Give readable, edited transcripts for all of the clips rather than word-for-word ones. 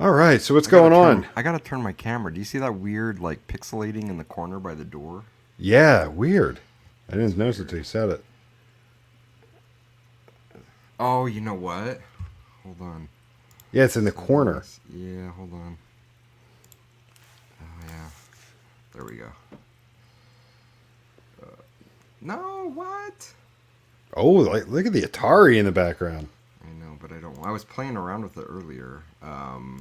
All right, so what's going on? I gotta turn my camera. Do you see that weird, like, pixelating in the corner by the door? Yeah, weird. I didn't It's notice it weird. till you said it. Oh, you know what? Hold on. Yeah, it's in the corner. Settings. Yeah, hold on. Oh, yeah. There we go. No, what? Oh, like look at the Atari in the background. I know, but I don't. I was playing around with it earlier. Oh,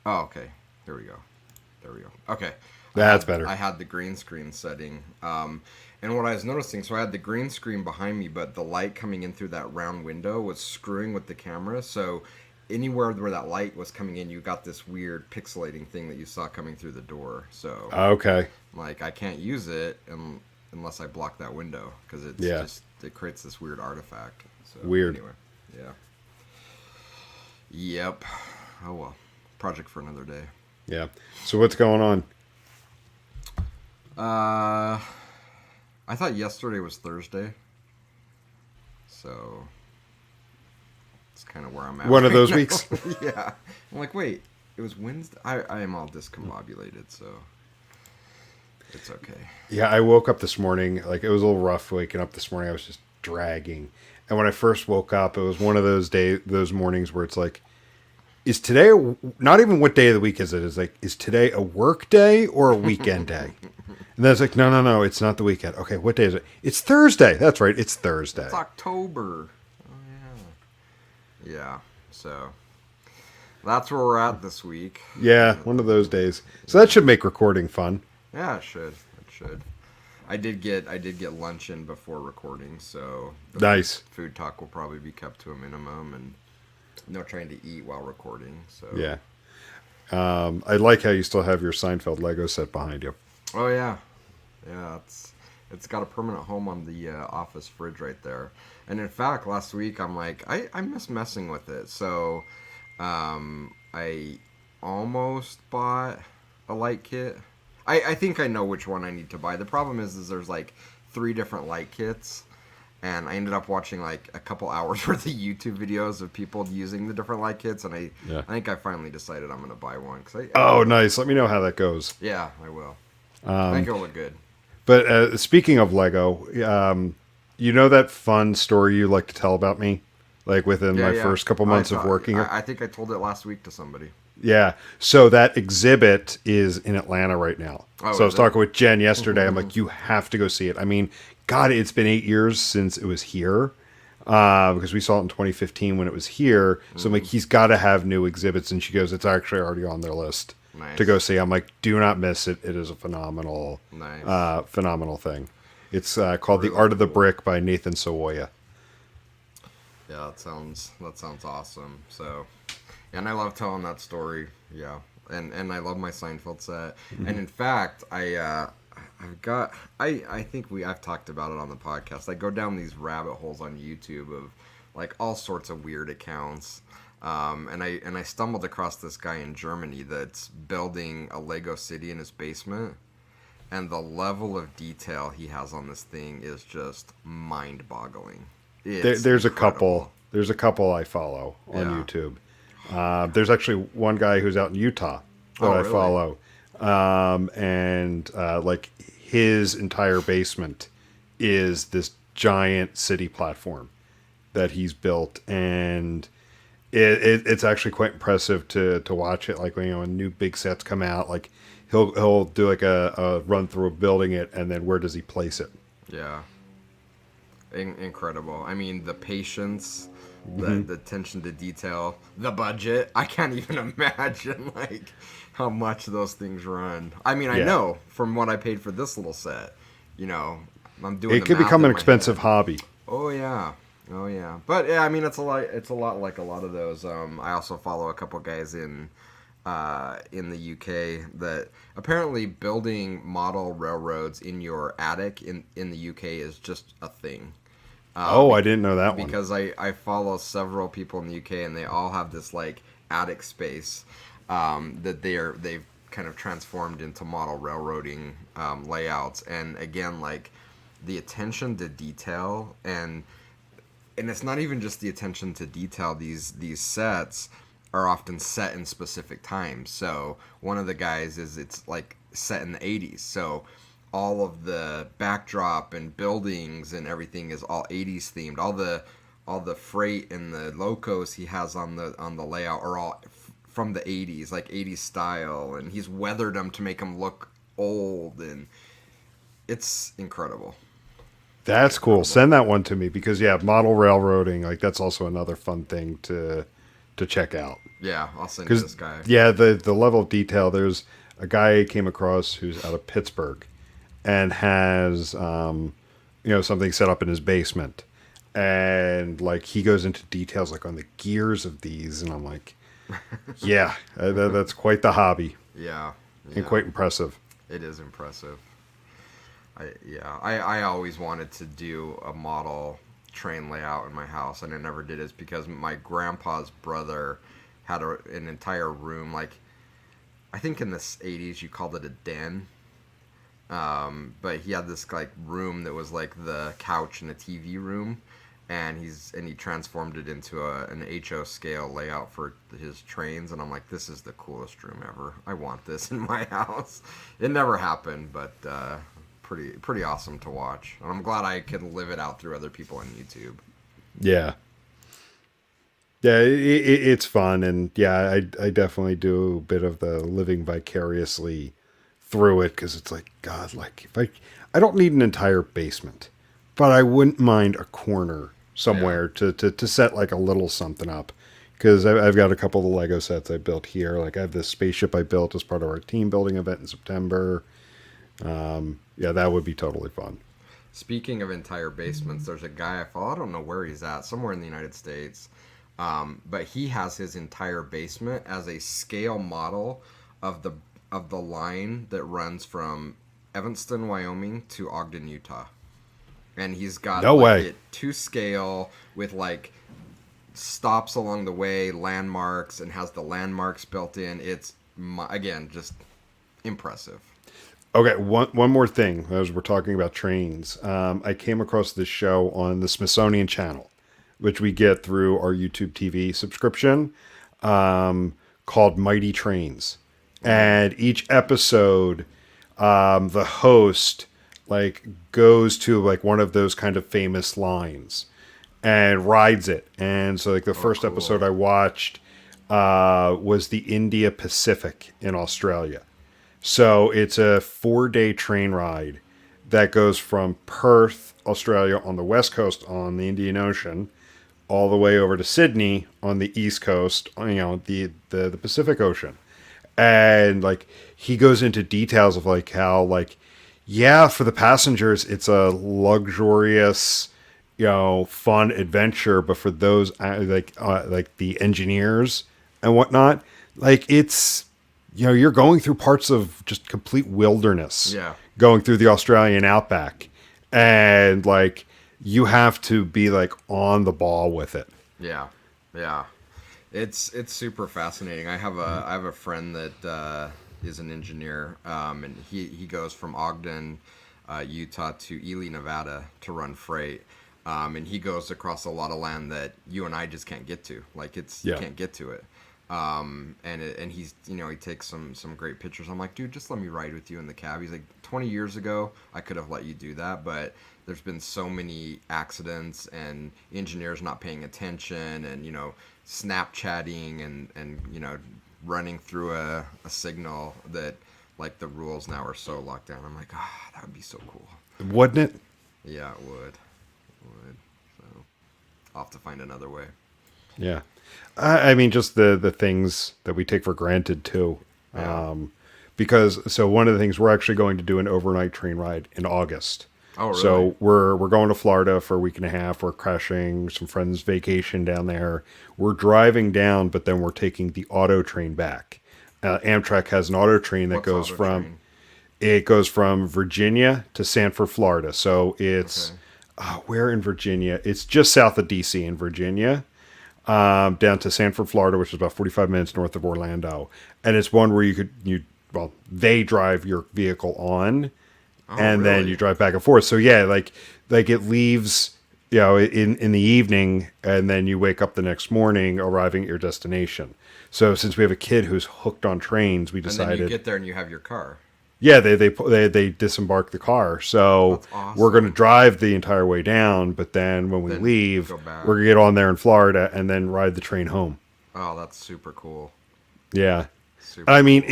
okay. There we go. There we go. Okay. That's better. I had the green screen setting. And what I was noticing, so I had the green screen behind me, but the light coming in through that round window was screwing with the camera. So anywhere where that light was coming in, you got this weird pixelating thing that you saw coming through the door. So, Okay. like, I can't use it unless I block that window because Yeah. it creates this weird artifact. So, Weird. anyway, yeah. Yep. Oh, well. Project for another day. Yeah. So what's going on? I thought yesterday was Thursday, so it's kind of where I'm at. One of right those now. weeks? Yeah, I'm like, wait, it was Wednesday. I am all discombobulated, so it's okay. Yeah, I woke up this morning. Like it was a little rough waking up this morning. I was just dragging. And when I first woke up, it was one of those mornings where it's like, is today not even what day of the week is it? It's like, is today a work day or a weekend day? And then it's like, no, it's not the weekend. Okay, what day is it? It's Thursday. That's right, it's Thursday. It's October. Oh yeah, yeah. So that's where we're at this week. Yeah, one of those days. So that should make recording fun. Yeah, it should. It should. I did get lunch in before recording, so the Nice. food talk will probably be kept to a minimum, and no trying to eat while recording. So Yeah. I like how you still have your Seinfeld Lego set behind you. Oh yeah, yeah. It's got a permanent home on the office fridge right there. And in fact, last week I'm like, I miss messing with it. So I almost bought a light kit. I think I know which one I need to buy. The problem is there's like 3 different light kits. And I ended up watching like a couple hours worth of YouTube videos of people using the different light kits, and I think I finally decided I'm gonna buy one. Oh, nice. Let me know how that goes. Yeah, I will. I think it'll look good. But speaking of Lego, you know that fun story you like to tell about me? Like within my first couple months of working here? I think I told it last week to somebody. Yeah. So that exhibit is in Atlanta right now. Oh, So I was is it? talking with Jen yesterday. I'm like, you have to go see it. I mean, God, it's been 8 years since it was here. Because we saw it in 2015 when it was here. So I'm like, he's got to have new exhibits. And she goes, it's actually already on their list Nice. to go see. I'm like, do not miss it. It is a phenomenal, Nice. phenomenal thing. It's called The Really Art of the cool. Brick by Nathan Sawoya. Yeah, that sounds awesome. So, and I love telling that story. Yeah, and I love my Seinfeld set. And in fact, I think I've talked about it on the podcast. I go down these rabbit holes on YouTube of like all sorts of weird accounts. And I stumbled across this guy in Germany that's building a Lego city in his basement, and the level of detail he has on this thing is just mind-boggling. There's a couple. There's a couple I follow on Yeah. YouTube. There's actually one guy who's out in Utah that Oh, I really? follow, and like his entire basement is this giant city platform that he's built, and it's actually quite impressive to watch it. Like when new big sets come out, like he'll do like a run through of building it, and then where does he place it? Yeah. Incredible. I mean, the patience, the attention to detail, the budget. I can't even imagine like how much those things run. I mean, I Yeah. know from what I paid for this little set. You know, I'm doing. It the could math become in an my expensive head. hobby. Oh yeah. Oh yeah. But yeah, I mean, it's a lot. It's a lot like a lot of those. I also follow a couple guys in the UK that apparently building model railroads in your attic in the UK is just a thing. Oh, I didn't know that one. Because I follow several people in the UK and they all have this like attic space that they've kind of transformed into model railroading layouts. And again, like the attention to detail and it's not even just the attention to detail. These sets are often set in specific times. So one of the guys is it's like set in the 80s. So all of the backdrop and buildings and everything is all 80s themed. All the freight and the locos he has on the layout are all from the 80s, like 80s style, and he's weathered them to make them look old, and it's incredible. That's cool. Send that one to me because yeah, model railroading, like that's also another fun thing to check out. Yeah, I'll send you this Because guy. yeah, the level of detail. There's a guy I came across who's out of Pittsburgh and has something set up in his basement, and like he goes into details like on the gears of these, and I'm like, yeah, that's quite the hobby Yeah, and yeah, quite impressive. it is impressive. I always wanted to do a model train layout in my house, and I never did. It's because my grandpa's brother had an entire room, like I think in the 80s you called it a den. But he had this like room that was like the couch and the TV room, and he transformed it into an HO scale layout for his trains, and I'm like, this is the coolest room ever. I want this in my house. It never happened, but pretty awesome to watch, and I'm glad I could live it out through other people on YouTube. Yeah, yeah, it's fun, and yeah, I definitely do a bit of the living vicariously through it because it's like God, like if I don't need an entire basement, but I wouldn't mind a corner Yeah. somewhere to set like a little something up because I've got a couple of the Lego sets I built here. Like I have this spaceship I built as part of our team building event in September. Yeah, that would be totally fun. Speaking of entire basements, there's a guy I follow. I don't know where he's at, somewhere in the United States. But he has his entire basement as a scale model of the line that runs from Evanston, Wyoming to Ogden, Utah. And he's got No like way. it to scale with like stops along the way, landmarks, and has the landmarks built in. It's again just impressive. Okay, one more thing as we're talking about trains. I came across this show on the Smithsonian Channel, which we get through our YouTube TV subscription, called Mighty Trains. And each episode, the host like goes to like one of those kind of famous lines and rides it. And so like the Oh, first episode cool. I watched was the India Pacific in Australia. So it's a 4-day train ride that goes from Perth, Australia, on the west coast on the Indian Ocean, all the way over to Sydney on the east coast, the Pacific Ocean. And like he goes into details of like how like yeah, for the passengers it's a luxurious, fun adventure, but for those like the engineers and whatnot, like it's you're going through parts of just complete wilderness, Yeah. going through the Australian outback, and like you have to be like on the ball with it. Yeah, yeah, it's super fascinating. I have a friend that is an engineer, and he goes from Ogden, Utah to Ely, Nevada to run freight, and he goes across a lot of land that you and I just can't get to. Like you Yeah. can't get to it. And he's he takes some great pictures. I'm like, dude, just let me ride with you in the cab. He's like, 20 years ago I could have let you do that, but there's been so many accidents and engineers not paying attention and Snapchatting and running through a signal that like the rules now are so locked down. I'm like, that would be so cool. Wouldn't it? Yeah, it would. So I'll have to find another way. Yeah. I mean, just the things that we take for granted too. Yeah. Because so one of the things we're actually going to do an overnight train ride in August. Oh, really? So we're going to Florida for a week and a half. We're crashing some friends' vacation down there. We're driving down, but then we're taking the auto train back. Amtrak has an auto train that What's goes auto from train? it goes from Virginia to Sanford, Florida. So it's Okay. where in Virginia? It's just south of DC in Virginia, down to Sanford, Florida, which is about 45 minutes north of Orlando. And it's one where they drive your vehicle on, Oh, and then really? you drive back and forth. So yeah, like it leaves in the evening, and then you wake up the next morning arriving at your destination. So since we have a kid who's hooked on trains, we And then you decided, get there and you have your car. yeah, they disembark the car. So That's we're going to awesome. drive the entire way down, but then when we Then leave, go back. we're going to get on there in Florida and then ride the train home. Oh, that's super cool. Yeah. Super I mean, cool.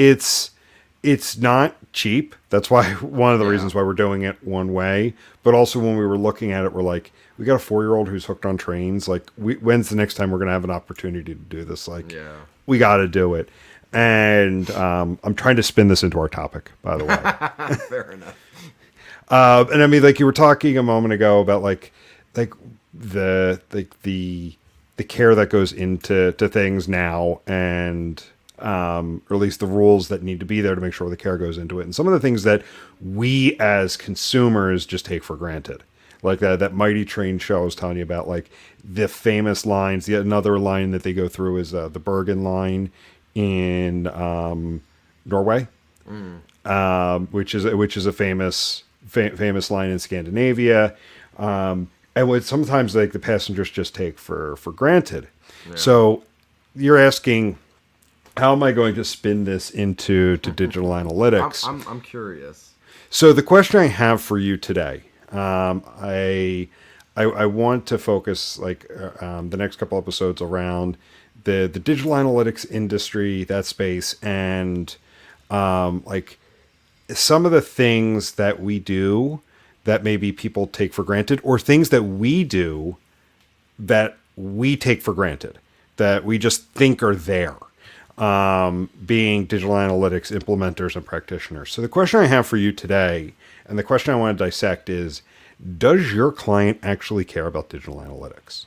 it's not cheap. That's why one of the Yeah. reasons why we're doing it one way. But also when we were looking at it, we're like, we got a 4-year-old who's hooked on trains. Like, when's the next time we're gonna have an opportunity to do this? Like, Yeah. we got to do it. And I'm trying to spin this into our topic, by the way. Fair enough. And I mean, like you were talking a moment ago about like the care that goes into things now, and or at least the rules that need to be there to make sure the care goes into it, and some of the things that we as consumers just take for granted, like that Mighty Train show I was telling you about, like the famous lines. The another line that they go through is the Bergen line in Norway, which is a famous line in Scandinavia, and what sometimes like the passengers just take for granted. Yeah. So you're asking, how am I going to spin this into digital analytics? I'm curious. So the question I have for you today, I want to focus the next couple episodes around the digital analytics industry, that space, and like some of the things that we do that maybe people take for granted, or things that we do that we take for granted, that we just think are there, being digital analytics implementers and practitioners. So the question I have for you today, and the question I want to dissect is, does your client actually care about digital analytics?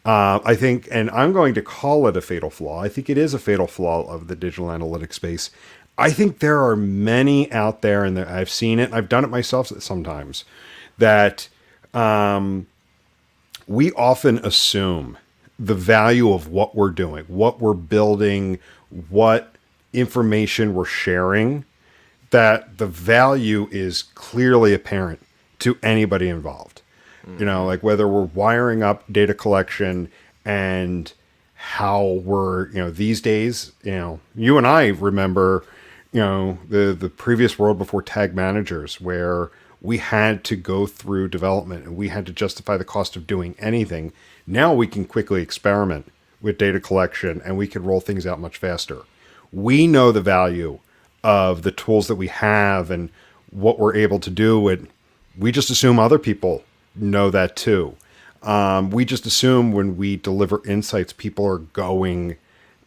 I think, and I'm going to call it a fatal flaw. I think it is a fatal flaw of the digital analytics space. I think there are many out there, and I've seen it, I've done it myself sometimes, that we often assume the value of what we're doing, what we're building, what information we're sharing, that the value is clearly apparent to anybody involved. You know, like whether we're wiring up data collection and how we're, these days, you and I remember, the previous world before tag managers, where we had to go through development and we had to justify the cost of doing anything. Now we can quickly experiment with data collection and we can roll things out much faster. We know the value of the tools that we have and what we're able to do, and we just assume other people know that too. We just assume when we deliver insights, people are going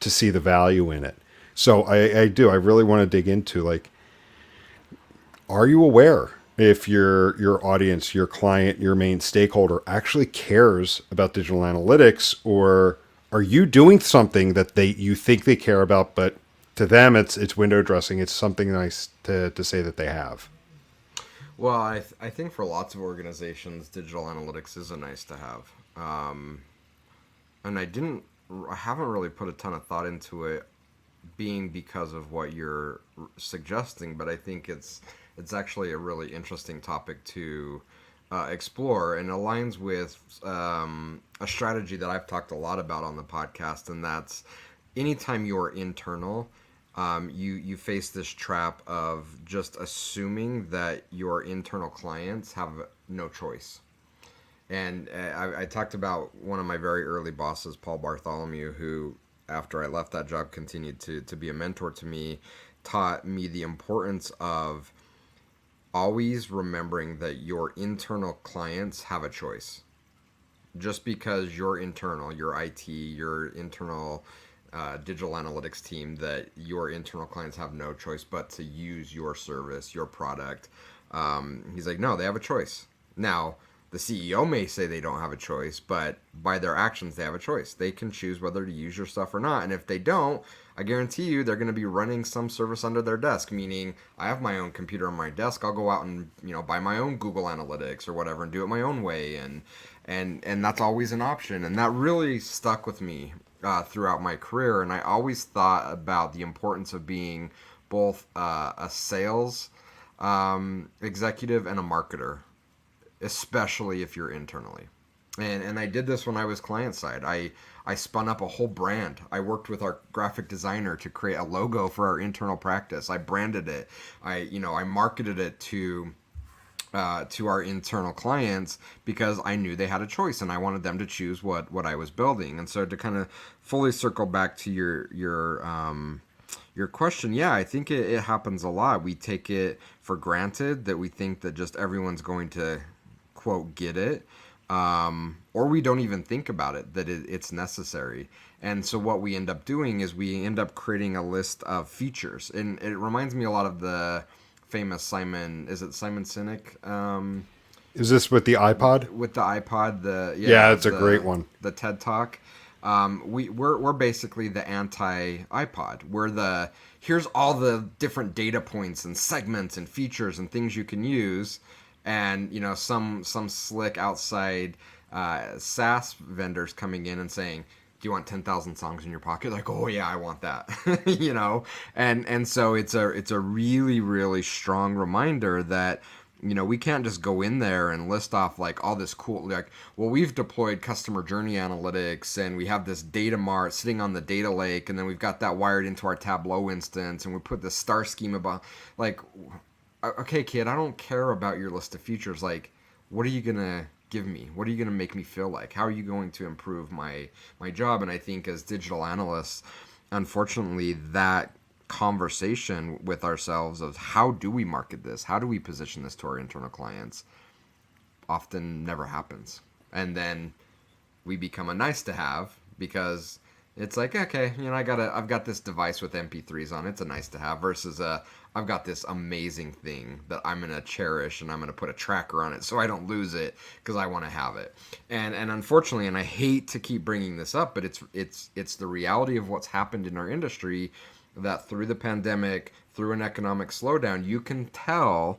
to see the value in it. So I really want to dig into, like, are you aware if your audience, your client, your main stakeholder actually cares about digital analytics, or are you doing something that you think they care about, but to them it's window dressing. It's something nice to say that they have. Well, I think for lots of organizations, digital analytics is a nice to have. And I haven't really put a ton of thought into it, being because of what you're suggesting, but I think it's actually a really interesting topic to explore, and aligns with a strategy that I've talked a lot about on the podcast, and that's anytime you're internal, you face this trap of just assuming that your internal clients have no choice. And I talked about one of my very early bosses, Paul Bartholomew, who, after I left that job, continued to be a mentor to me, taught me the importance of always remembering that your internal clients have a choice. Just because you're internal, your IT, your internal digital analytics team, that your internal clients have no choice but to use your service, your product. He's like, no, they have a choice. Now, the CEO may say they don't have a choice, but by their actions, they have a choice. They can choose whether to use your stuff or not. And if they don't, I guarantee you they're going to be running some service under their desk, meaning I have my own computer on my desk. I'll go out and, buy my own Google Analytics or whatever and do it my own way. And that's always an option. And that really stuck with me throughout my career. And I always thought about the importance of being both a sales executive and a marketer. especially if you're internally. And I did this when I was client side. I spun up a whole brand. I worked with our graphic designer to create a logo for our internal practice. I branded it. I marketed it to our internal clients because I knew they had a choice and I wanted them to choose what I was building. And so to kind of fully circle back to your question, yeah, I think it happens a lot. We take it for granted that we think that just everyone's going to quote get it, or we don't even think about it that it's necessary. And so what we end up doing is we end up creating a list of features, and it reminds me a lot of the famous Simon Sinek, Is this with the iPod? with the iPod, Yeah, it's a great one. the TED Talk. We're basically the anti iPod. Here's all the different data points and segments and features and things you can use, and some slick outside SaaS vendors coming in and saying, do you want 10,000 songs in your pocket? Like, oh yeah, I want that. And so it's a really, really strong reminder that we can't just go in there and list off like all this cool, like, well, we've deployed customer journey analytics and we have this data mart sitting on the data lake, and then we've got that wired into our Tableau instance, and we put the star schema about, like, okay, kid, I don't care about your list of features. Like, what are you gonna give me? What are you gonna make me feel like? How are you going to improve my job? And I think as digital analysts, unfortunately, that conversation with ourselves of how do we market this, how do we position this to our internal clients, often never happens. And then we become a nice to have because it's like, okay, I've got this device with MP3s on it. It's a nice to have versus I've got this amazing thing that I'm going to cherish, and I'm going to put a tracker on it so I don't lose it because I want to have it. And unfortunately, and I hate to keep bringing this up, but it's the reality of what's happened in our industry, that through the pandemic, through an economic slowdown, you can tell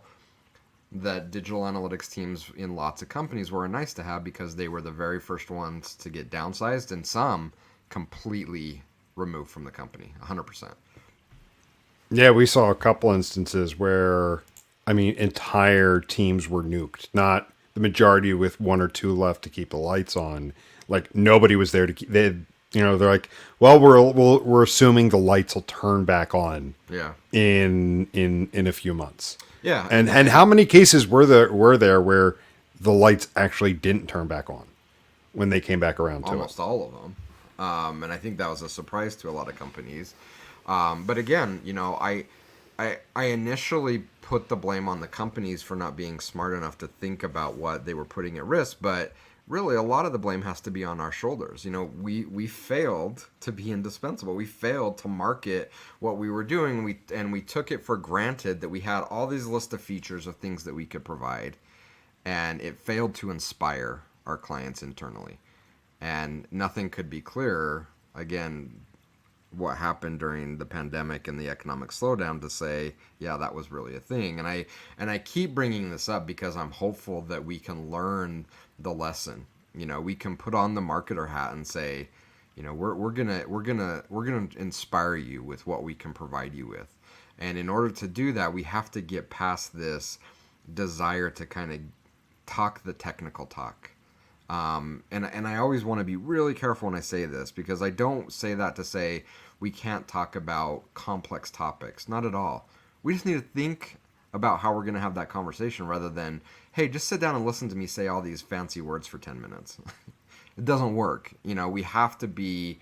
that digital analytics teams in lots of companies were a nice to have because they were the very first ones to get downsized, and some completely removed from the company, 100%. Yeah, we saw a couple instances where, I mean, entire teams were nuked. Not the majority with one or two left to keep the lights on. Like, nobody was there to keep. They're like, well, we're assuming the lights will turn back on. Yeah. In a few months. Yeah. And how many cases were there where the lights actually didn't turn back on when they came back around to it? Almost all of them. And I think that was a surprise to a lot of companies. But again, I initially put the blame on the companies for not being smart enough to think about what they were putting at risk, but really a lot of the blame has to be on our shoulders. We failed to be indispensable. We failed to market what we were doing. We took it for granted that we had all these list of features of things that we could provide, and it failed to inspire our clients internally. And nothing could be clearer, again, what happened during the pandemic and the economic slowdown, to say, yeah, that was really a thing. And I keep bringing this up because I'm hopeful that we can learn the lesson. We can put on the marketer hat and say, we're gonna inspire you with what we can provide you with. And in order to do that, we have to get past this desire to kind of talk the technical talk. And I always want to be really careful when I say this, because I don't say that to say we can't talk about complex topics. Not at all. We just need to think about how we're going to have that conversation rather than, hey, just sit down and listen to me say all these fancy words for 10 minutes. It doesn't work. We have to be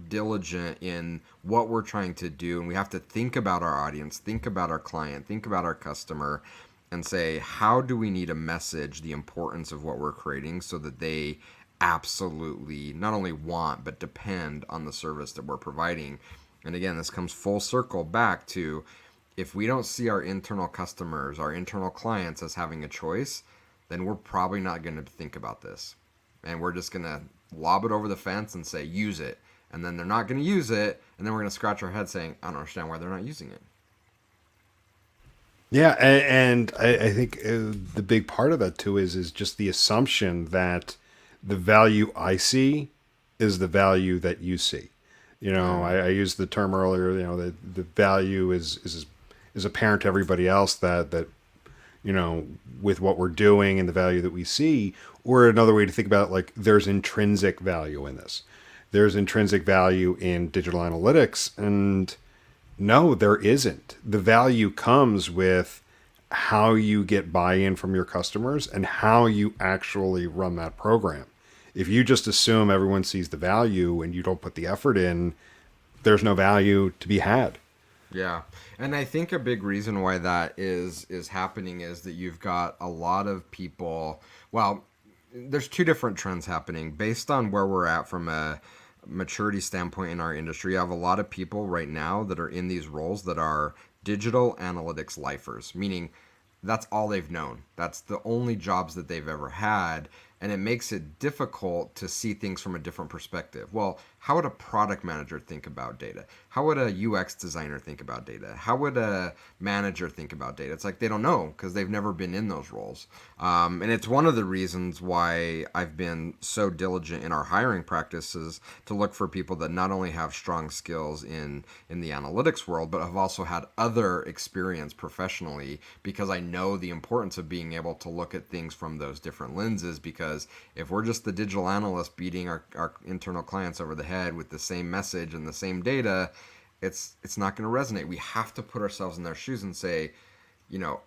diligent in what we're trying to do, and we have to think about our audience, think about our client, think about our customer, and say, how do we need to message the importance of what we're creating so that they absolutely not only want but depend on the service that we're providing. And again, this comes full circle back to, if we don't see our internal customers, our internal clients as having a choice, then we're probably not going to think about this. And we're just going to lob it over the fence and say, use it. And then they're not going to use it. And then we're going to scratch our head saying, I don't understand why they're not using it. Yeah, and I think the big part of that too is just the assumption that the value I see is the value that you see. I used the term earlier. The value is apparent to everybody else that you know, with what we're doing and the value that we see. Or another way to think about it, like there's intrinsic value in this. There's intrinsic value in digital analytics, and no, there isn't. The value comes with how you get buy-in from your customers and how you actually run that program. If you just assume everyone sees the value and you don't put the effort in, there's no value to be had. Yeah. And I think a big reason why that is happening is that you've got a lot of people, well, there's two different trends happening based on where we're at from a maturity standpoint in our industry. You have a lot of people right now that are in these roles that are digital analytics lifers, meaning that's all they've known. That's the only jobs that they've ever had. And it makes it difficult to see things from a different perspective. Well, how would a product manager think about data? How would a UX designer think about data? How would a manager think about data? It's like they don't know because they've never been in those roles. And it's one of the reasons why I've been so diligent in our hiring practices to look for people that not only have strong skills in the analytics world, but have also had other experience professionally, because I know the importance of being able to look at things from those different lenses. Because if we're just the digital analyst beating our internal clients over the head with the same message and the same data, it's not going to resonate. We have to put ourselves in their shoes and say,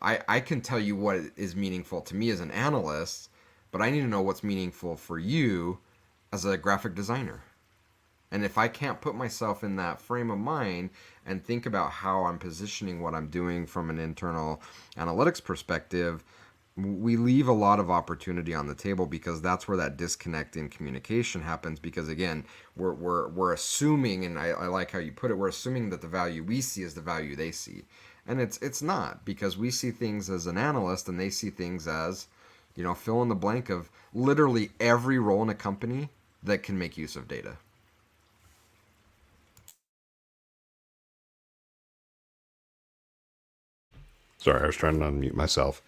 I can tell you what is meaningful to me as an analyst, but I need to know what's meaningful for you as a graphic designer. And if I can't put myself in that frame of mind and think about how I'm positioning what I'm doing from an internal analytics perspective, we leave a lot of opportunity on the table, because that's where that disconnect in communication happens. Because again, we're assuming, and I like how you put it, we're assuming that the value we see is the value they see, and it's not, because we see things as an analyst and they see things as, fill in the blank of literally every role in a company that can make use of data. Sorry, I was trying to unmute myself.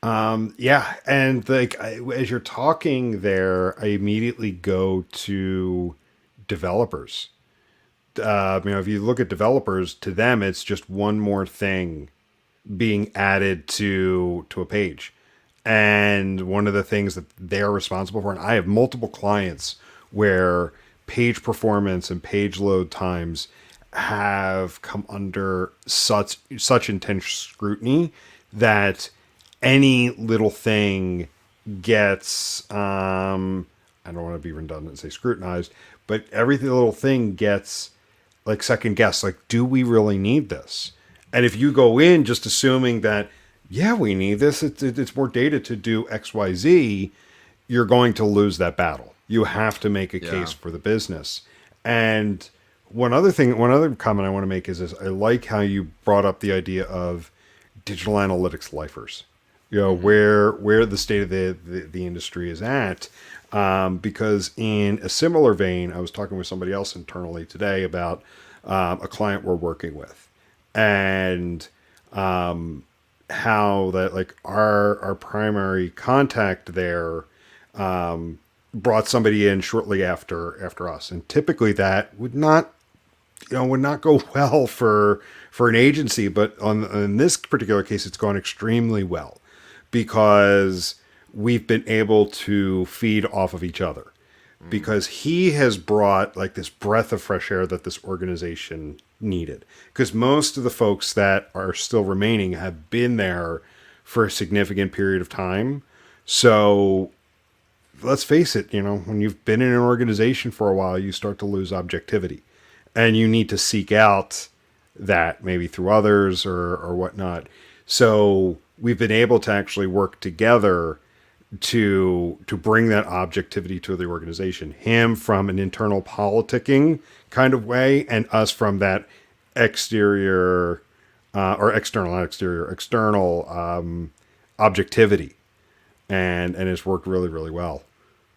Yeah, and as you're talking there, I immediately go to developers. If you look at developers, to them it's just one more thing being added to a page. And one of the things that they're responsible for, and I have multiple clients where page performance and page load times have come under such intense scrutiny that any little thing gets I don't want to be redundant and say scrutinized, but every little thing gets like second guess. Like, do we really need this? And if you go in just assuming that, yeah, we need this, it's more data to do XYZ, you're going to lose that battle. You have to make a Yeah. case for the business. And one other comment I want to make is this: I like how you brought up the idea of digital analytics lifers. Mm-hmm. Where the state of the industry is at. Because in a similar vein, I was talking with somebody else internally today about a client we're working with, and how that, like, our primary contact there brought somebody in shortly after us, and typically that would not go well for an agency, but in this particular case, it's gone extremely well because we've been able to feed off of each other, Mm. because he has brought like this breath of fresh air that this organization needed, because most of the folks that are still remaining have been there for a significant period of time. So let's face it, when you've been in an organization for a while, you start to lose objectivity, and you need to seek out that maybe through others or whatnot. So we've been able to actually work together to bring that objectivity to the organization. Him from an internal politicking kind of way, and us from that exterior or external, not exterior, external objectivity, and it's worked really, really well.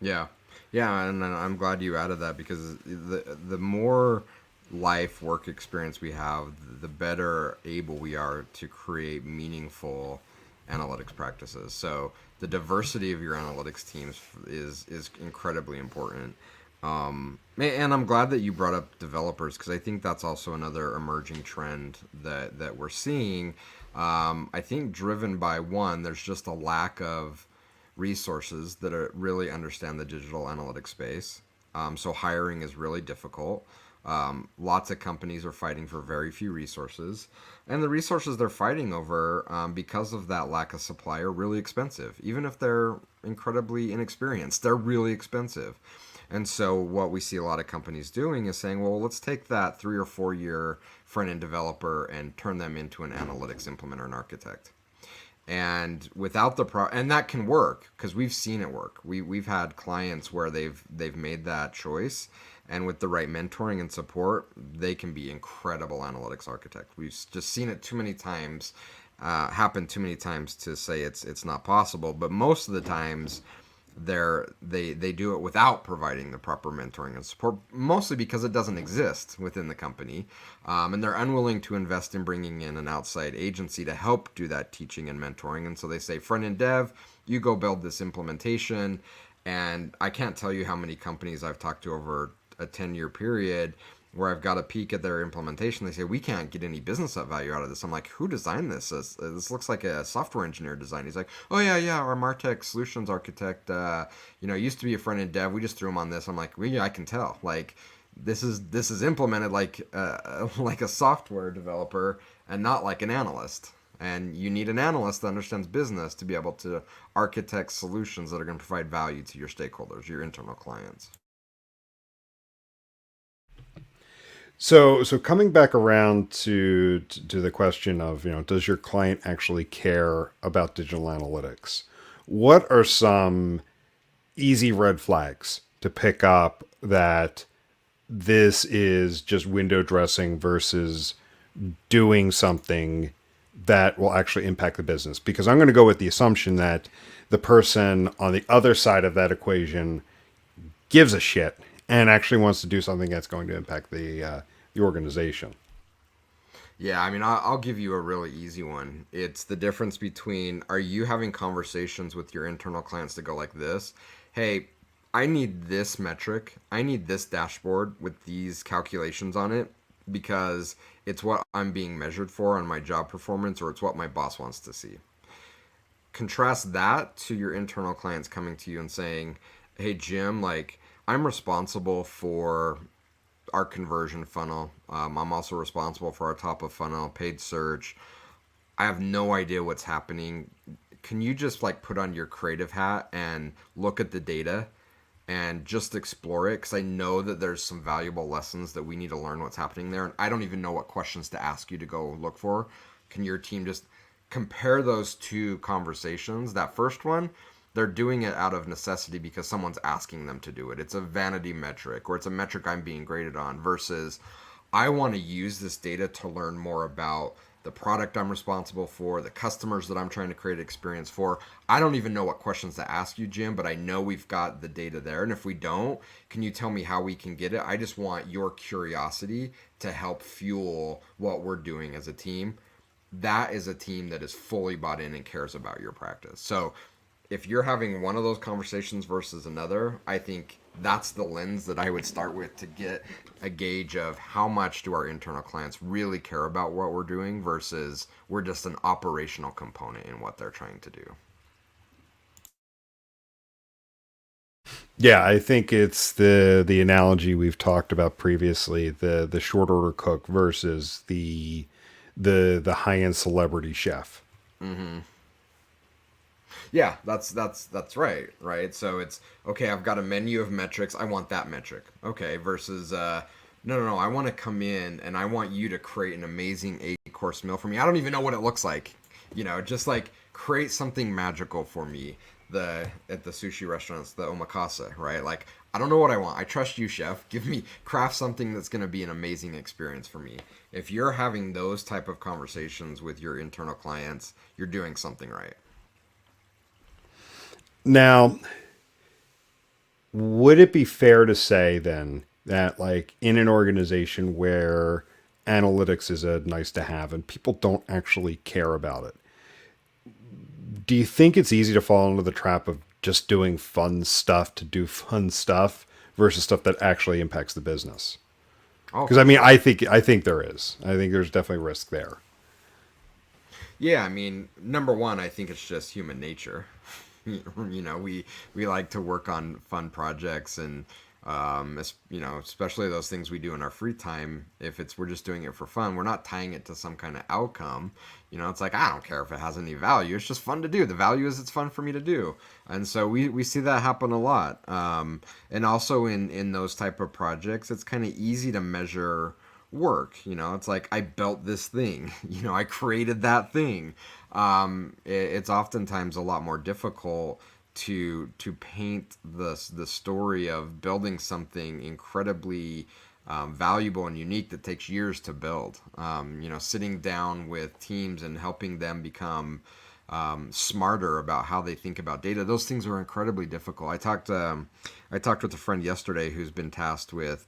Yeah, yeah, and I'm glad you added that, because the more life work experience we have, the better able we are to create meaningful analytics practices. So the diversity of your analytics teams is incredibly important. And I'm glad that you brought up developers, because I think that's also another emerging trend that we're seeing. I think driven by one, there's just a lack of resources that really understand the digital analytics space. So hiring is really difficult. Lots of companies are fighting for very few resources, and the resources they're fighting over, because of that lack of supply, are really expensive. Even if they're incredibly inexperienced, they're really expensive. And so, what we see a lot of companies doing is saying, well, let's take that 3 or 4 year front end developer and turn them into an analytics implementer and architect. And without the and that can work because we've seen it work. We've had clients where they've made that choice, and with the right mentoring and support, they can be incredible analytics architects. We've just seen it too many times, happen too many times to say it's not possible. But most of the times, they do it without providing the proper mentoring and support, mostly because it doesn't exist within the company, and they're unwilling to invest in bringing in an outside agency to help do that teaching and mentoring. And so they say, front end dev, you go build this implementation. And I can't tell you how many companies I've talked to over a 10-year period where I've got a peek at their implementation. They say, we can't get any business value out of this. I'm like, who designed this? This looks like a software engineer design. He's like, oh, yeah, our MarTech solutions architect, used to be a front-end dev. We just threw him on this. I'm like, well, yeah, I can tell. Like, this is implemented like a software developer and not like an analyst. And you need an analyst that understands business to be able to architect solutions that are going to provide value to your stakeholders, your internal clients. So coming back around to the question of, does your client actually care about digital analytics? What are some easy red flags to pick up that this is just window dressing versus doing something that will actually impact the business? Because I'm going to go with the assumption that the person on the other side of that equation gives a shit and actually wants to do something that's going to impact the organization. Yeah, I mean, I'll give you a really easy one. It's the difference between, are you having conversations with your internal clients to go like this? Hey, I need this metric. I need this dashboard with these calculations on it because it's what I'm being measured for on my job performance, or it's what my boss wants to see. Contrast that to your internal clients coming to you and saying, hey, Jim, like, I'm responsible for our conversion funnel. I'm also responsible for our top of funnel, paid search. I have no idea what's happening. Can you just like put on your creative hat and look at the data and just explore it? Because I know that there's some valuable lessons that we need to learn what's happening there. And I don't even know what questions to ask you to go look for. Can your team just compare those two conversations? That first one, they're doing it out of necessity because someone's asking them to do it. It's a vanity metric, or it's a metric I'm being graded on, versus I want to use this data to learn more about the product I'm responsible for, the customers that I'm trying to create experience for. I don't even know what questions to ask you, Jim, but I know we've got the data there. And if we don't, can you tell me how we can get it? I just want your curiosity to help fuel what we're doing as a team. That is a team that is fully bought in and cares about your practice. So if you're having one of those conversations versus another, I think that's the lens that I would start with to get a gauge of how much do our internal clients really care about what we're doing versus we're just an operational component in what they're trying to do. Yeah, I think it's the analogy we've talked about previously, the short order cook versus the high end celebrity chef. Mm-hmm. Yeah, that's right. So it's okay. I've got a menu of metrics. I want that metric. Okay, versus no. I want to come in and I want you to create an amazing 8-course meal for me. I don't even know what it looks like. Just like create something magical for me. At the sushi restaurants, the omakase, right? Like, I don't know what I want. I trust you, chef. Craft something that's going to be an amazing experience for me. If you're having those type of conversations with your internal clients, you're doing something right. Now, would it be fair to say then that, like, in an organization where analytics is a nice to have and people don't actually care about it, do you think it's easy to fall into the trap of just doing fun stuff to do fun stuff versus stuff that actually impacts the business? Oh, Because for I mean, sure. I think there is. I think there's definitely risk there. Yeah, I mean, number one, I think it's just human nature. We like to work on fun projects and especially those things we do in our free time. If it's we're just doing it for fun, we're not tying it to some kind of outcome. It's like I don't care if it has any value. It's just fun to do. The value is it's fun for me to do, and so we see that happen a lot. And also in those type of projects, it's kind of easy to measure work. It's like I built this thing. I created that thing. It's oftentimes a lot more difficult to paint the story of building something incredibly valuable and unique that takes years to build. Sitting down with teams and helping them become smarter about how they think about data. Those things are incredibly difficult. I talked with a friend yesterday who's been tasked with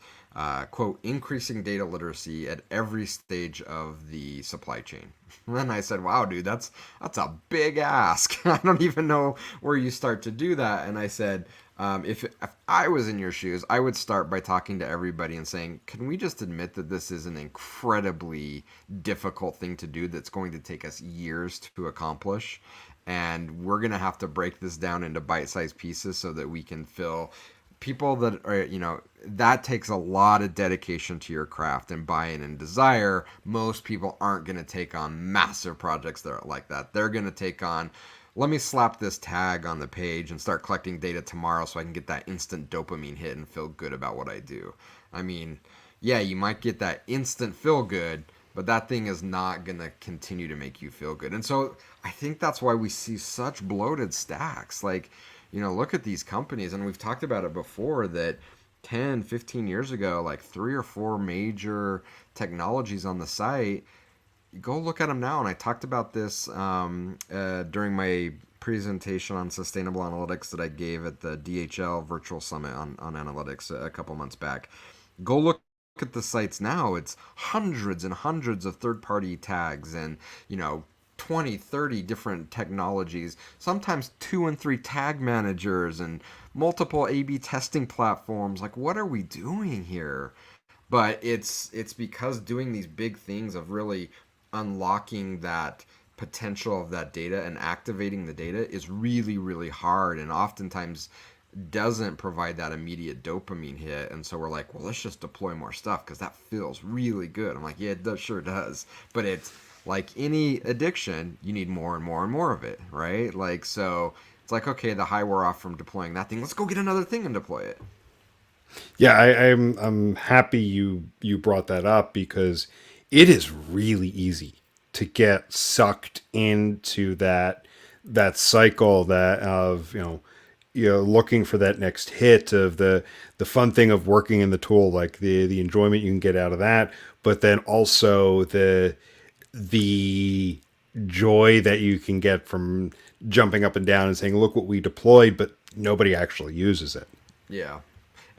quote increasing data literacy at every stage of the supply chain. And then I said, "Wow, dude, that's a big ask. I don't even know where you start to do that." And I said, if I was in your shoes, I would start by talking to everybody and saying, can we just admit that this is an incredibly difficult thing to do that's going to take us years to accomplish? And we're going to have to break this down into bite-sized pieces so that we can fill people that are, that takes a lot of dedication to your craft and buy-in and desire. Most people aren't going to take on massive projects that are like that. They're going to take on, let me slap this tag on the page and start collecting data tomorrow so I can get that instant dopamine hit and feel good about what I do. I mean, yeah, you might get that instant feel good, but that thing is not going to continue to make you feel good. And so I think that's why we see such bloated stacks. Like, look at these companies, and we've talked about it before, that 10, 15 years ago, like 3 or 4 major technologies on the site. Go look at them now. And I talked about this during my presentation on sustainable analytics that I gave at the DHL virtual summit on analytics a couple months back. Go look at the sites now. It's hundreds and hundreds of third-party tags and, 20, 30 different technologies, sometimes 2 and 3 tag managers and multiple A/B testing platforms. Like, what are we doing here? But it's because doing these big things of really unlocking that potential of that data and activating the data is really, really hard, and oftentimes doesn't provide that immediate dopamine hit. And so we're like, well, let's just deploy more stuff because that feels really good. I'm like, yeah, it does, sure does. But it's like any addiction, you need more and more and more of it, right? Like, so it's like, okay, the high wore off from deploying that thing. Let's go get another thing and deploy it. Yeah, I'm happy you brought that up because it is really easy to get sucked into that cycle that of looking for that next hit of the fun thing of working in the tool, like the enjoyment you can get out of that, but then also the joy that you can get from jumping up and down and saying, look what we deployed, but nobody actually uses it. Yeah.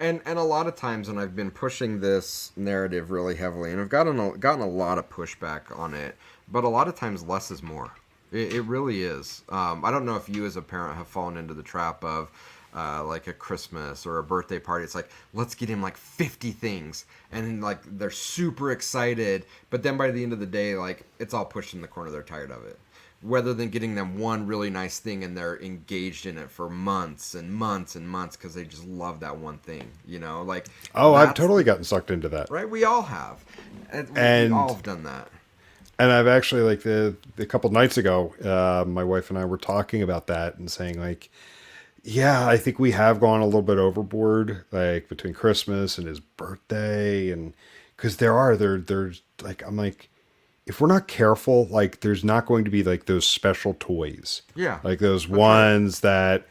And a lot of times, and I've been pushing this narrative really heavily, and I've gotten a lot of pushback on it, but a lot of times less is more. It really is. I don't know if you as a parent have fallen into the trap of like a Christmas or a birthday party. It's like, let's get him like 50 things, and like they're super excited, but then by the end of the day, like it's all pushed in the corner. They're tired of it. Rather than getting them one really nice thing and they're engaged in it for months and months and months because they just love that one thing, like, Oh, I've totally gotten sucked into that. right. We all have, and we And all have done that. and I've actually, like, the couple nights ago, my wife and I were talking about that and saying, like, yeah, I think we have gone a little bit overboard, like between Christmas and his birthday, and because there's like, I'm like, if we're not careful, like there's not going to be like those special toys, Yeah, like those that's right. ones that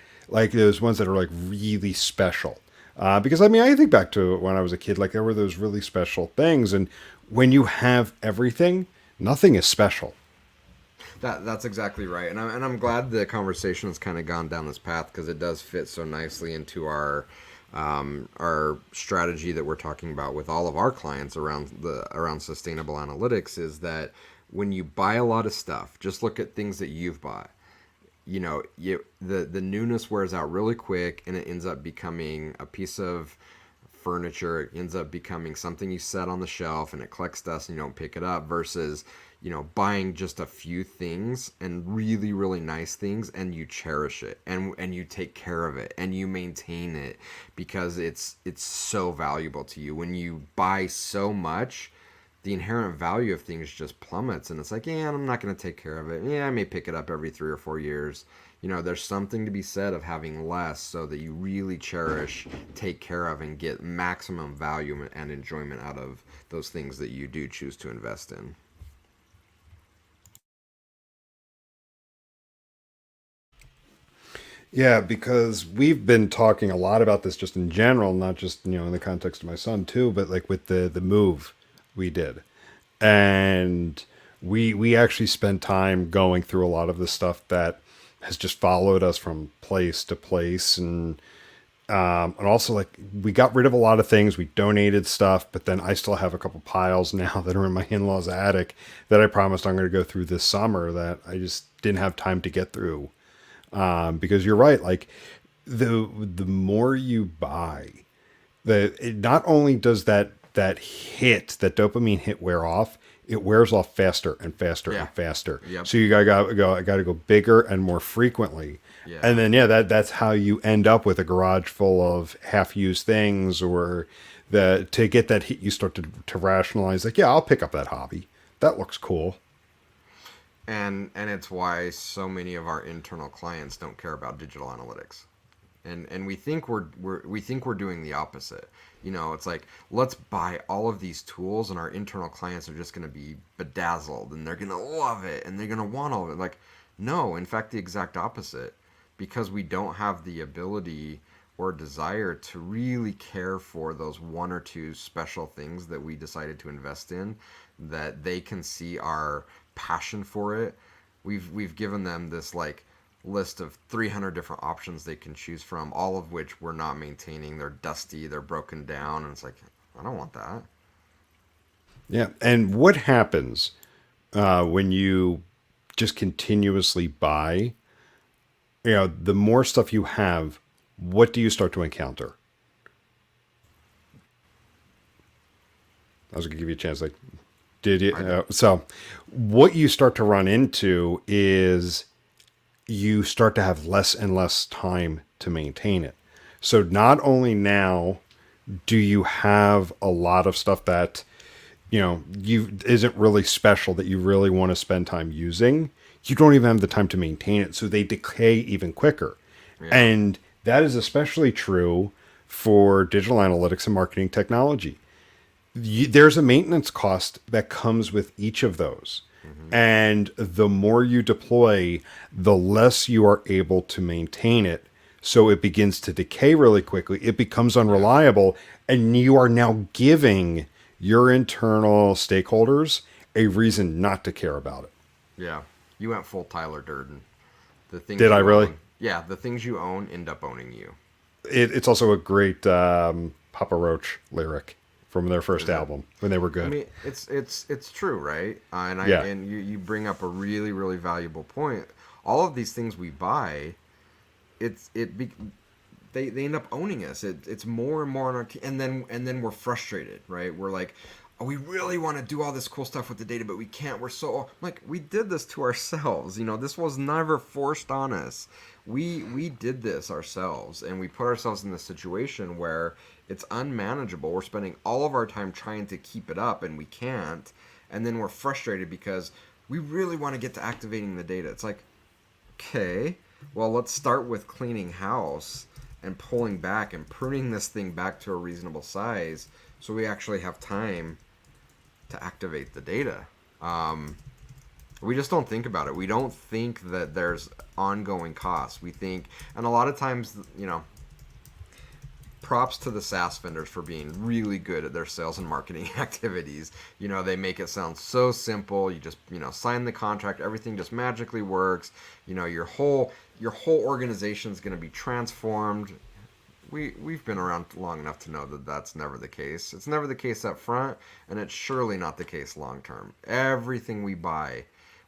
are like really special. Because I mean, I think back to when I was a kid, like there were those really special things, and when you have everything, nothing is special. That's exactly right, and I'm glad the conversation has kind of gone down this path because it does fit so nicely into our strategy that we're talking about with all of our clients around sustainable analytics. Is that when you buy a lot of stuff, just look at things that you've bought. The newness wears out really quick, and it ends up becoming a piece of furniture. It ends up becoming something you set on the shelf and it collects dust and you don't pick it up, versus buying just a few things and really, really nice things, and you cherish it, and you take care of it, and you maintain it because it's so valuable to you. When you buy so much, the inherent value of things just plummets, and it's like, yeah, I'm not going to take care of it. Yeah, I may pick it up every 3 or 4 years. There's something to be said of having less so that you really cherish, take care of, and get maximum value and enjoyment out of those things that you do choose to invest in. Yeah, because we've been talking a lot about this just in general, not just in the context of my son too, but like with the move we did, and we actually spent time going through a lot of the stuff that has just followed us from place to place, and also like we got rid of a lot of things, we donated stuff, but then I still have a couple piles now that are in my in-laws attic that I promised I'm going to go through this summer that I just didn't have time to get through, because you're right, like the more you buy, not only does that dopamine hit wear off, it wears off faster and faster Yeah. and faster. Yep. So you gotta go bigger and more frequently. And Yeah. then that's how you end up with a garage full of half used things, or to get that hit, you start to rationalize, like, yeah, I'll pick up that hobby. That looks cool. And it's why so many of our internal clients don't care about digital analytics. And we think we're doing the opposite. It's like, let's buy all of these tools, and our internal clients are just going to be bedazzled, and they're going to love it, and they're going to want all of it. Like, no, in fact, the exact opposite, because we don't have the ability or desire to really care for those one or two special things that we decided to invest in, that they can see our passion for it. We've given them this like list of 300 different options they can choose from, all of which we're not maintaining. They're dusty, they're broken down, and it's like, I don't want that. Yeah. And what happens when you just continuously buy? The more stuff you have, what do you start to encounter? I was gonna give you a chance. Like, did you? I did. So, what you start to run into is you start to have less and less time to maintain it. So, not only now do you have a lot of stuff that you isn't really special that you really want to spend time using, you don't even have the time to maintain it, so they decay even quicker. Yeah. And that is especially true for digital analytics and marketing technology. There's a maintenance cost that comes with each of those. Hmm. And the more you deploy, the less you are able to maintain it. So it begins to decay really quickly. It becomes unreliable. And you are now giving your internal stakeholders a reason not to care about it. Yeah. You went full Tyler Durden. The things Did I you really? own. Yeah, the things you own end up owning you. It's also a great Papa Roach lyric from their first Is it? album when they were I good. mean, it's true, right? Yeah. And you bring up a really, really valuable point. All of these things we buy, it's it be, they end up owning us. It's more and more on our and then we're frustrated, right? We're like, oh, we really want to do all this cool stuff with the data, but we can't. We're so like, we did this to ourselves. This was never forced on us. We did this ourselves, and we put ourselves in this situation where it's unmanageable. We're spending all of our time trying to keep it up, and we can't. And then we're frustrated because we really want to get to activating the data. It's like, okay, well, let's start with cleaning house and pulling back and pruning this thing back to a reasonable size so we actually have time to activate the data. We just don't think about it. We don't think that there's ongoing costs. We think, and a lot of times, props to the SaaS vendors for being really good at their sales and marketing activities. They make it sound so simple. You just, sign the contract, everything just magically works. Your whole organization is going to be transformed. We've been around long enough to know that that's never the case. It's never the case up front, and it's surely not the case long term. Everything we buy,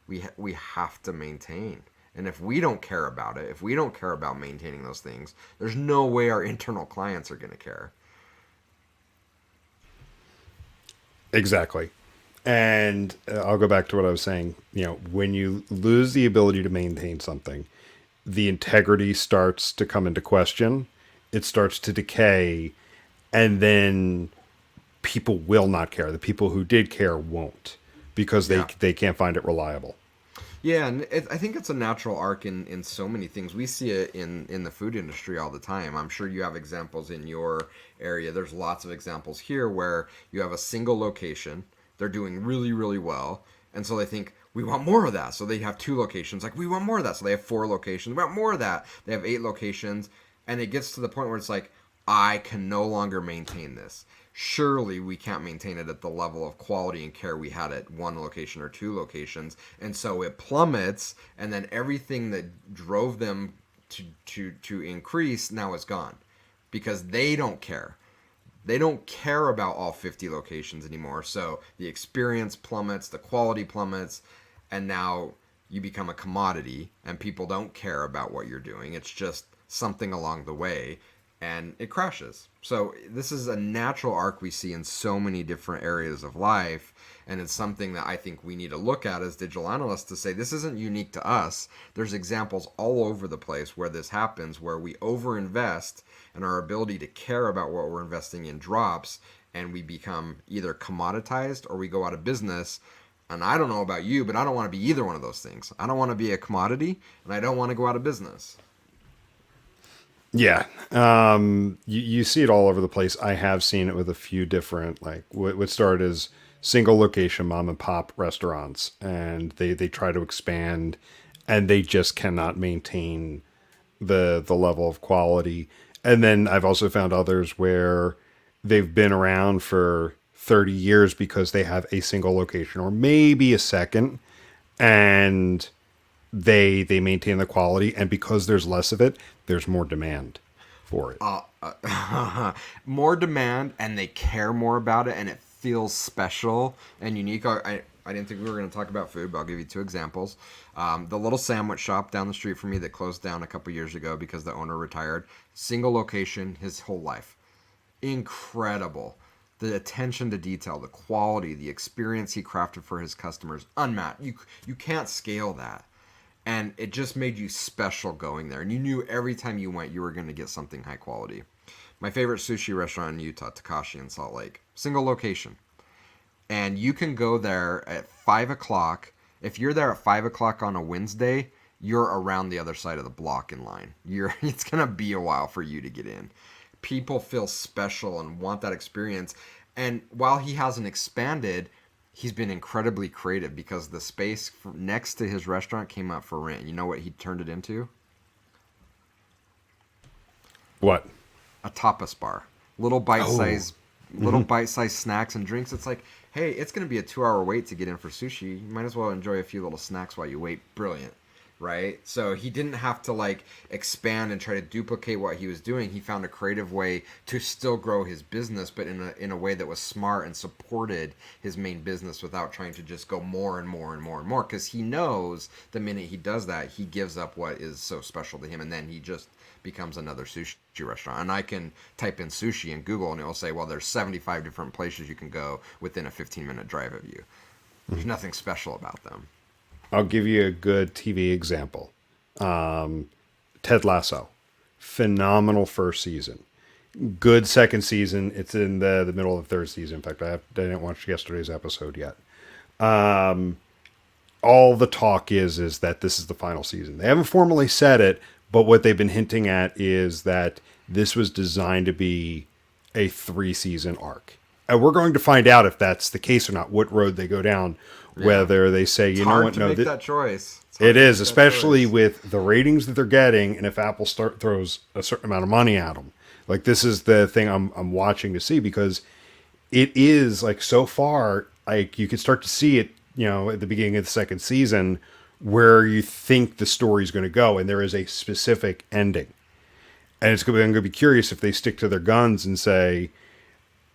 we have to maintain. And if we don't care about it, if we don't care about maintaining those things, there's no way our internal clients are going to care. Exactly. And I'll go back to what I was saying. When you lose the ability to maintain something, the integrity starts to come into question. It starts to decay, and then people will not care. The people who did care won't because Yeah. they can't find it reliable. Yeah, and I think it's a natural arc in so many things. We see it in the food industry all the time. I'm sure you have examples in your area. There's lots of examples here where you have a single location. They're doing really, really well. And so they think, we want more of that. So they have two locations. Like, we want more of that. So they have four locations. We want more of that. They have eight locations. And it gets to the point where it's like, I can no longer maintain this. Surely we can't maintain it at the level of quality and care we had at one location or two locations. And so it plummets, and then everything that drove them to increase now is gone because they don't care. They don't care about all 50 locations anymore. So the experience plummets, the quality plummets, and now you become a commodity and people don't care about what you're doing. It's just something along the way and it crashes. So this is a natural arc we see in so many different areas of life, and it's something that I think we need to look at as digital analysts to say this isn't unique to us. There's examples all over the place where this happens, where we overinvest and our ability to care about what we're investing in drops, and we become either commoditized or we go out of business. And I don't know about you, but I don't want to be either one of those things. I don't want to be a commodity, and I don't want to go out of business. Yeah. You see it all over the place. I have seen it with a few different, like, what started as single location mom and pop restaurants, and they try to expand, and they just cannot maintain the level of quality. And then I've also found others where they've been around for 30 years because they have a single location or maybe a second, and they maintain the quality, and because there's less of it, there's more demand for it. More demand, and they care more about it, and it feels special and unique. I didn't think we were going to talk about food, but I'll give you two examples. The little sandwich shop down the street from me that closed down a couple years ago because the owner retired. Single location his whole life. Incredible. The attention to detail, the quality, the experience he crafted for his customers, unmatched. You can't scale that. And it just made you special going there. And you knew every time you went, you were going to get something high quality. My favorite sushi restaurant in Utah, 𝐸𝐞𝐫 in Salt Lake. Single location. And you can go there at 5 o'clock. If you're there at 5 o'clock on a Wednesday, you're around the other side of the block in line. It's going to be a while for you to get in. People feel special and want that experience. And while he hasn't expanded, he's been incredibly creative because the space next to his restaurant came up for rent. You know what he turned it into? What? A tapas bar. Little bite-sized little bite-sized snacks and drinks. It's like, hey, it's going to be a 2-hour wait to get in for sushi. You might as well enjoy a few little snacks while you wait. Brilliant. Right? So he didn't have to like expand and try to duplicate what he was doing. He found a creative way to still grow his business, but in a way that was smart and supported his main business without trying to just go more and more and more and more. Because he knows the minute he does that, he gives up what is so special to him, and then he just becomes another sushi restaurant. And I can type in sushi in Google, and it will say, well, there's 75 different places you can go within a 15-minute drive of you. There's nothing special about them. I'll give you a good TV example. Ted Lasso. Phenomenal first season. Good second season. It's in the middle of the third season. In fact, I didn't watch yesterday's episode yet. All the talk is that this is the final season. They haven't formally said it, but what they've been hinting at is that this was designed to be a 3-season arc. And we're going to find out if that's the case or not, what road they go down. Yeah. Whether they say, you know what, no, that choice. It is, especially with the ratings that they're getting, and if Apple throws a certain amount of money at them. Like, this is the thing I'm watching to see, because it is, like, so far, like, you can start to see it, at the beginning of the second season, where you think the story's going to go, and there is a specific ending. And I'm going to be curious if they stick to their guns and say,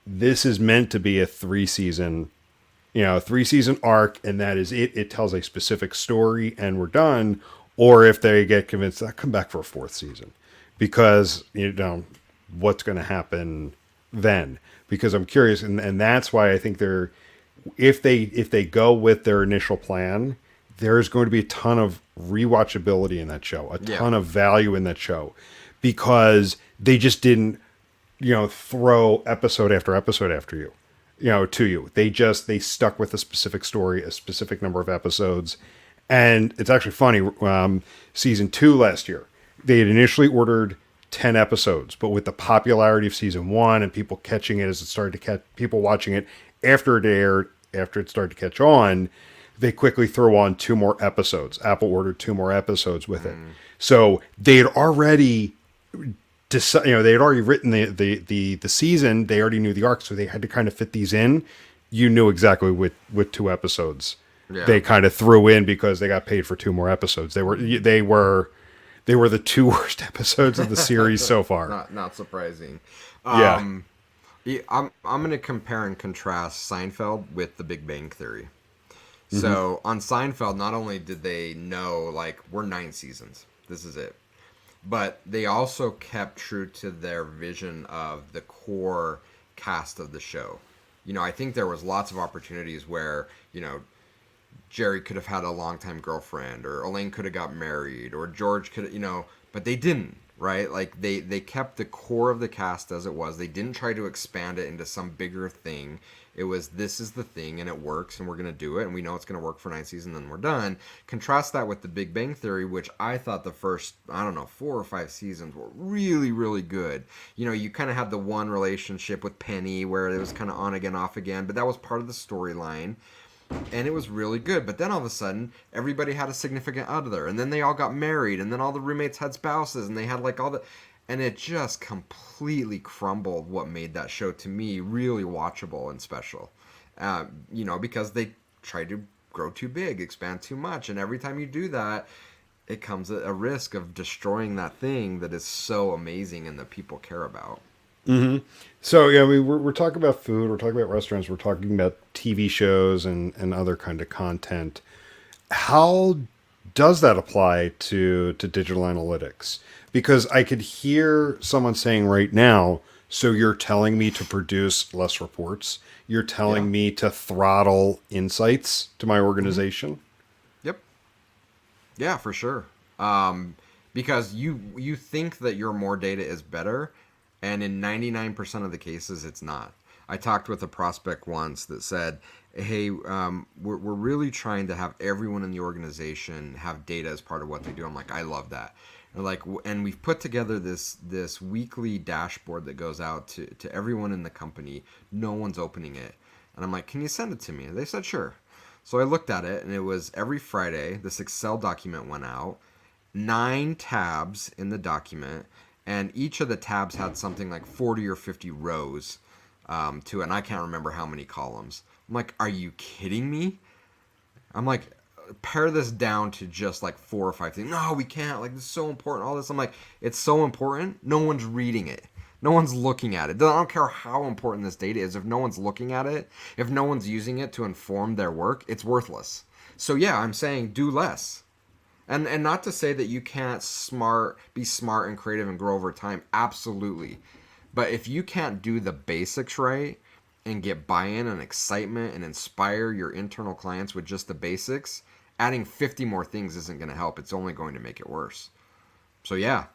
this is meant to be a 3-season 3-season arc, and that is it. It tells a specific story, and we're done. Or if they get convinced, I'll come back for a 4th season, because what's going to happen then? Because I'm curious, and that's why I think they're if they go with their initial plan, there's going to be a ton of rewatchability in that show, a Yeah. ton of value in that show, because they just didn't, throw episode after you, to you. They stuck with a specific story, a specific number of episodes. And it's actually funny. Season 2 last year, they had initially ordered 10 episodes, but with the popularity of season 1 and people catching it as it started to catch, people watching it after it aired, after it started to catch on, they quickly throw on 2 more episodes. Apple ordered 2 more episodes with it. So they had already they had already written the season. They already knew the arc, so they had to kind of fit these in. You knew exactly with 2 episodes. Yeah. They kind of threw in because they got paid for 2 more episodes. They were the 2 worst episodes of the series so far. Not surprising. Yeah. Yeah, I'm gonna compare and contrast Seinfeld with The Big Bang Theory. So on Seinfeld, not only did they know like we're 9 seasons, this is it, but they also kept true to their vision of the core cast of the show. I think there was lots of opportunities where Jerry could have had a longtime girlfriend, or Elaine could have got married, or George could, but they didn't, right? Like they kept the core of the cast as it was. They didn't try to expand it into some bigger thing. It was, this is the thing and it works and we're going to do it and we know it's going to work for 9 seasons and we're done. Contrast that with The Big Bang Theory, which I thought the first, 4 or 5 seasons were really, really good. You kind of had the one relationship with Penny where it was kind of on again, off again, but that was part of the storyline. And it was really good. But then all of a sudden, everybody had a significant other. And then they all got married. And then all the roommates had spouses. And they had like all the... And it just completely crumbled what made that show, to me, really watchable and special. Because they tried to grow too big, expand too much. And every time you do that, it comes at a risk of destroying that thing that is so amazing and that people care about. So yeah, we're talking about food, we're talking about restaurants, we're talking about TV shows and other kind of content. How does that apply to digital analytics? Because I could hear someone saying right now, so you're telling me to produce less reports, you're telling me to throttle insights to my organization. Yep. Yeah, for sure. Because you think that your more data is better, and in 99% of the cases, it's not. I talked with a prospect once that said, hey, we're really trying to have everyone in the organization have data as part of what they do. I'm like, I love that. And we've put together this weekly dashboard that goes out to everyone in the company. No one's opening it. And I'm like, can you send it to me? And they said, sure. So I looked at it, and it was every Friday, this Excel document went out, 9 tabs in the document, and each of the tabs had something like 40 or 50 rows to it, and I can't remember how many columns. I'm like, are you kidding me? I'm like, pare this down to just like 4 or 5 things. No, we can't. Like, this is so important. All this. I'm like, it's so important. No one's reading it. No one's looking at it. I don't care how important this data is. If no one's looking at it, if no one's using it to inform their work, it's worthless. So yeah, I'm saying do less. And not to say that you can't be smart and creative and grow over time. Absolutely. But if you can't do the basics right and get buy-in and excitement and inspire your internal clients with just the basics, adding 50 more things isn't going to help. It's only going to make it worse. So yeah,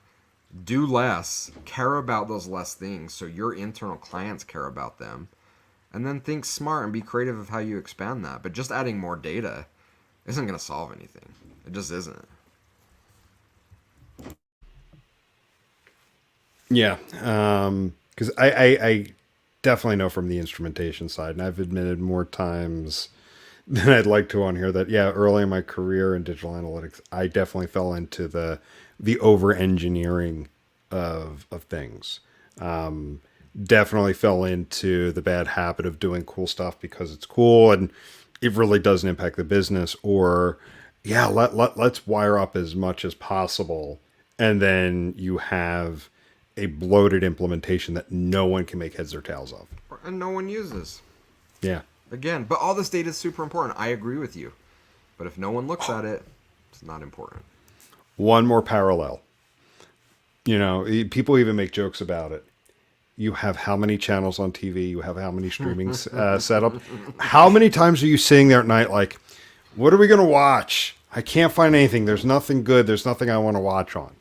do less, care about those less things so your internal clients care about them, and then think smart and be creative of how you expand that. But just adding more data isn't going to solve anything. It just isn't. Yeah, because I definitely know from the instrumentation side, and I've admitted more times than I'd like to on here that, yeah, early in my career in digital analytics, I definitely fell into the over engineering of things. Definitely fell into the bad habit of doing cool stuff because it's cool and it really doesn't impact the business. Or yeah, let's wire up as much as possible, and then you have a bloated implementation that no one can make heads or tails of. And no one uses. Yeah. Again, but all this data is super important. I agree with you. But if no one looks at it, it's not important. One more parallel. People even make jokes about it. You have how many channels on TV? You have how many streaming set up? How many times are you sitting there at night like, what are we going to watch? I can't find anything. There's nothing good. There's nothing I want to watch on.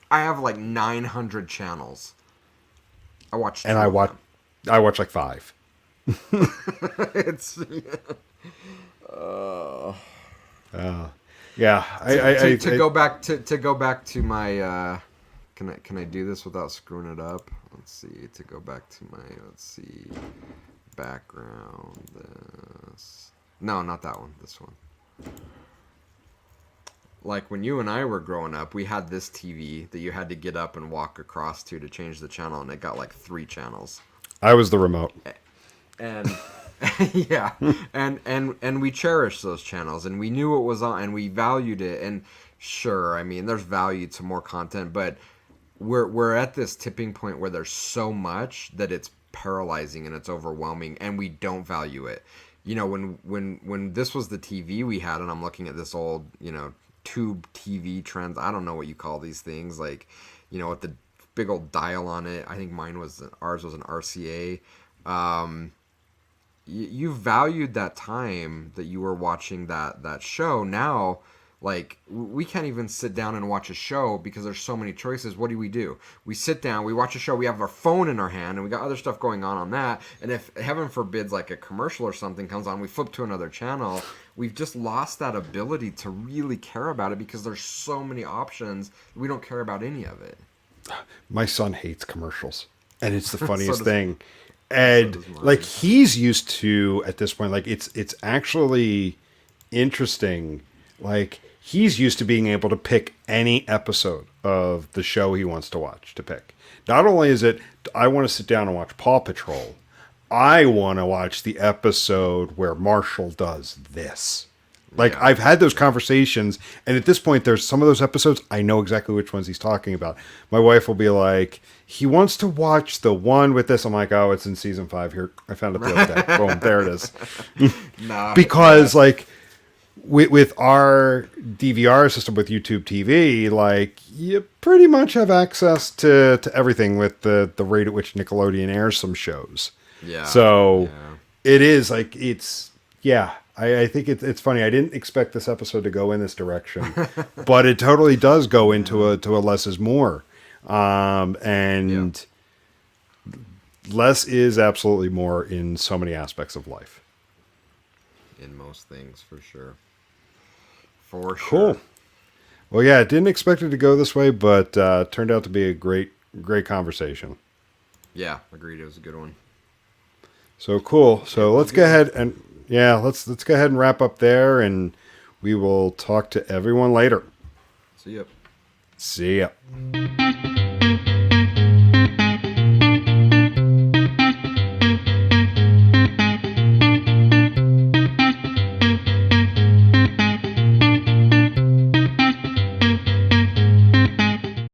I have like 900 channels. I watch. And I watch like 5. It's yeah. To go back to my. Can I do this without screwing it up? Let's see. To go back to my background. This. No, not that one. This one. Like when you and I were growing up, we had this TV that you had to get up and walk across to change the channel, and it got like 3 channels. I was the remote. And yeah, and we cherished those channels, and we knew what was on, and we valued it. And sure, I mean, there's value to more content, but we're at this tipping point where there's so much that it's paralyzing and it's overwhelming, and we don't value it. You know, when this was the TV we had, and I'm looking at this old, tube TV trends. I don't know what you call these things, like, with the big old dial on it. I think ours was an RCA. You valued that time that you were watching that show. Now, like, we can't even sit down and watch a show because there's so many choices. What do? We sit down, we watch a show, we have our phone in our hand, and we got other stuff going on that. And if, heaven forbids, like a commercial or something comes on, we flip to another channel. We've just lost that ability to really care about it because there's so many options. We don't care about any of it. My son hates commercials, and it's the funniest So thing. And like, he's used to, at this point, like, it's actually interesting. Like, he's used to being able to pick any episode of the show he wants to watch to pick. Not only is it, I want to sit down and watch Paw Patrol, I want to watch the episode where Marshall does this. Like, yeah. I've had those conversations, and at this point, there's some of those episodes, I know exactly which ones he's talking about. My wife will be like, he wants to watch the one with this. I'm like, oh, it's in season 5 here. I found it the other day. Boom, there it is. Because, like, with our DVR system with YouTube TV, like, you pretty much have access to everything with the rate at which Nickelodeon airs some shows. Yeah. So it is like, I think it's funny. I didn't expect this episode to go in this direction, but it totally does go into a less is more. And less is absolutely more in so many aspects of life. In most things, for sure. For sure. Cool. Well, yeah, I didn't expect it to go this way, but turned out to be a great conversation. Yeah, agreed. It was a good one. So cool. So let's go ahead and let's go ahead and wrap up there, and we will talk to everyone later. See ya. See ya.